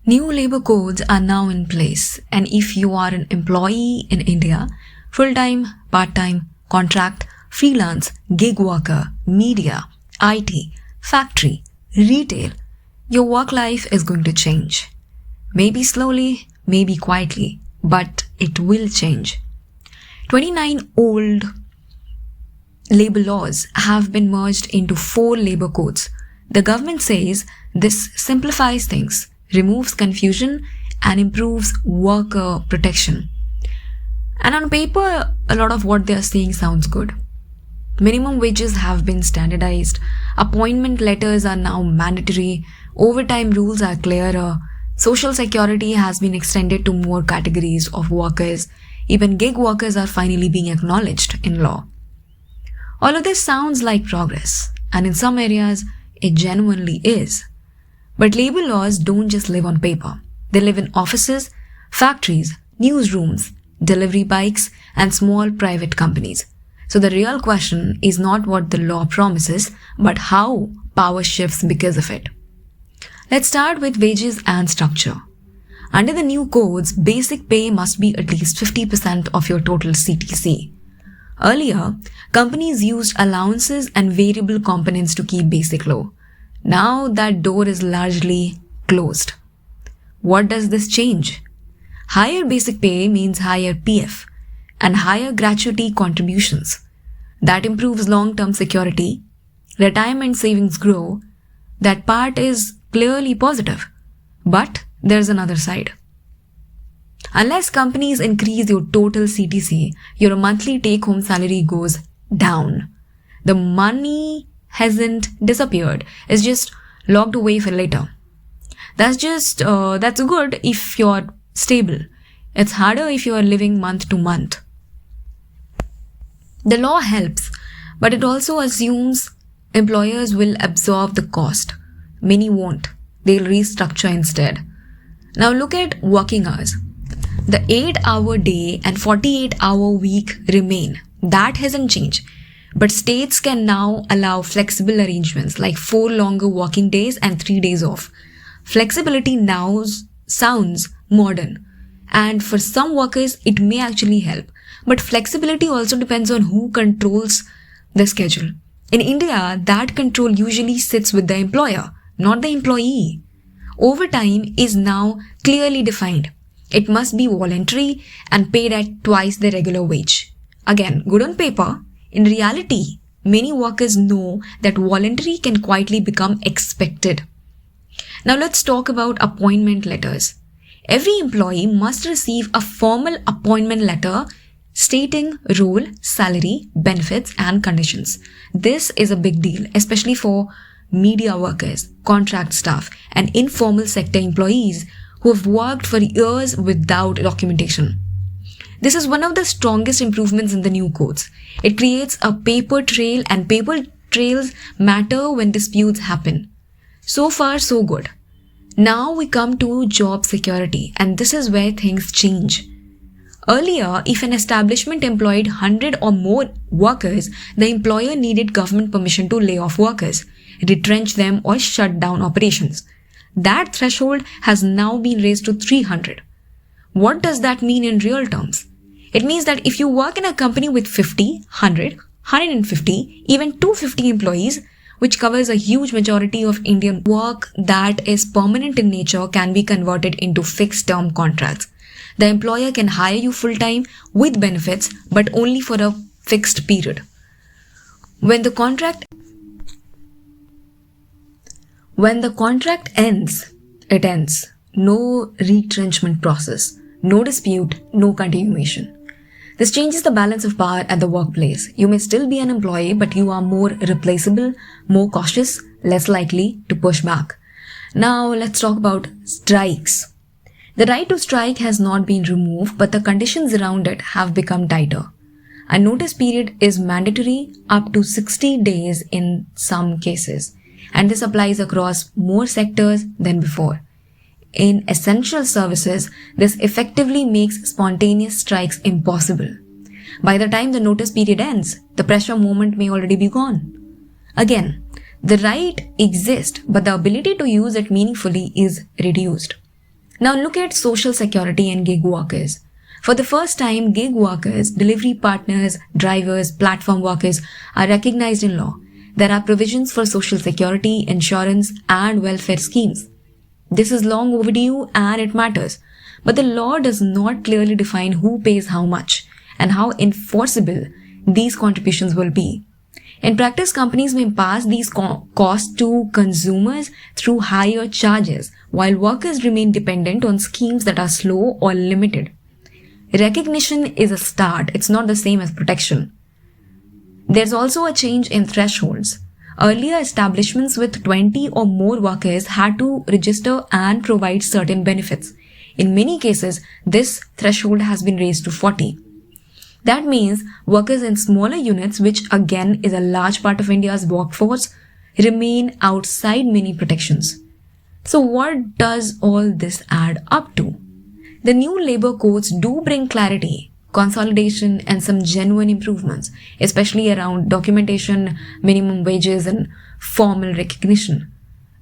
New labor codes are now in place, and if you are an employee in India, full-time, part-time, contract, freelance, gig worker, media, IT, factory, retail, your work life is going to change. Maybe slowly, maybe quietly, but it will change. 29 old labor laws have been merged into 4 labor codes. The government says this simplifies things, removes confusion, and improves worker protection. And on paper, a lot of what they are saying sounds good. Minimum wages have been standardized, appointment letters are now mandatory, overtime rules are clearer, social security has been extended to more categories of workers, even gig workers are finally being acknowledged in law. All of this sounds like progress, and in some areas, it genuinely is. But labor laws don't just live on paper. They live in offices, factories, newsrooms, delivery bikes, and small private companies. So the real question is not what the law promises, but how power shifts because of it. Let's start with wages and structure. Under the new codes, basic pay must be at least 50% of your total CTC. Earlier, companies used allowances and variable components to keep basic low. Now that door is largely closed. What does this change? Higher basic pay means higher PF and higher gratuity contributions. That improves long-term security. Retirement savings grow. That part is clearly positive. But there's another side. Unless companies increase your total CTC, your monthly take-home salary goes down. The money hasn't disappeared. It's just locked away for later. That's good if you're stable. It's harder if you're living month to month. The law helps, but it also assumes employers will absorb the cost. Many won't. They'll restructure instead. Now look at working hours. The 8-hour day and 48-hour week remain. That hasn't changed. But states can now allow flexible arrangements like 4 longer working days and 3 days off. Flexibility now sounds modern. And for some workers, it may actually help. But flexibility also depends on who controls the schedule. In India, that control usually sits with the employer, not the employee. Overtime is now clearly defined. It must be voluntary and paid at twice the regular wage. Again, good on paper. In reality, many workers know that voluntary can quietly become expected. Now let's talk about appointment letters. Every employee must receive a formal appointment letter stating role, salary, benefits, and conditions. This is a big deal, especially for media workers, contract staff, and informal sector employees who have worked for years without documentation. This is one of the strongest improvements in the new codes. It creates a paper trail, and paper trails matter when disputes happen. So far, so good. Now we come to job security, and this is where things change. Earlier, if an establishment employed 100 or more workers, the employer needed government permission to lay off workers, retrench them, or shut down operations. That threshold has now been raised to 300. What does that mean in real terms? It means that if you work in a company with 50, 100, 150, even 250 employees, which covers a huge majority of Indian work that is permanent in nature, can be converted into fixed-term contracts. The employer can hire you full-time with benefits, but only for a fixed period. When the contract ends, it ends. No retrenchment process, no dispute, no continuation. This changes the balance of power at the workplace. You may still be an employee, but you are more replaceable, more cautious, less likely to push back. Now let's talk about strikes. The right to strike has not been removed, but the conditions around it have become tighter. A notice period is mandatory up to 60 days in some cases, and this applies across more sectors than before. In essential services, this effectively makes spontaneous strikes impossible. By the time the notice period ends, the pressure moment may already be gone. Again, the right exists, but the ability to use it meaningfully is reduced. Now look at social security and gig workers. For the first time, gig workers, delivery partners, drivers, platform workers are recognized in law. There are provisions for social security, insurance, and welfare schemes. This is long overdue and it matters. But the law does not clearly define who pays how much and how enforceable these contributions will be. In practice, companies may pass these costs to consumers through higher charges, while workers remain dependent on schemes that are slow or limited. Recognition is a start, it's not the same as protection. There's also a change in thresholds. Earlier, establishments with 20 or more workers had to register and provide certain benefits. In many cases, this threshold has been raised to 40. That means workers in smaller units, which again is a large part of India's workforce, remain outside many protections. So what does all this add up to? The new labor codes do bring clarity, consolidation, and some genuine improvements, especially around documentation, minimum wages, and formal recognition.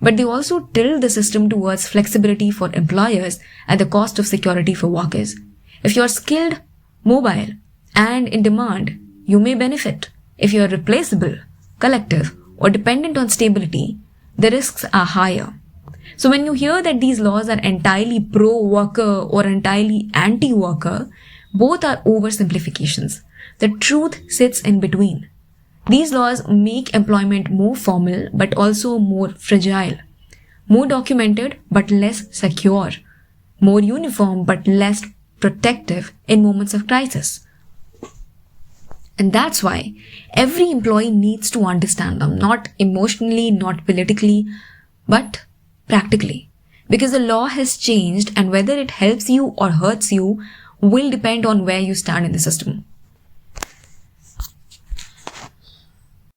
But they also tilt the system towards flexibility for employers at the cost of security for workers. If you're skilled, mobile, and in demand, you may benefit. If you're replaceable, collective, or dependent on stability, the risks are higher. So when you hear that these laws are entirely pro-worker or entirely anti-worker, both are oversimplifications. The truth sits in between. These laws make employment more formal but also more fragile, more documented but less secure, more uniform but less protective in moments of crisis. And that's why every employee needs to understand them, not emotionally, not politically, but practically. Because the law has changed and whether it helps you or hurts you will depend on where you stand in the system.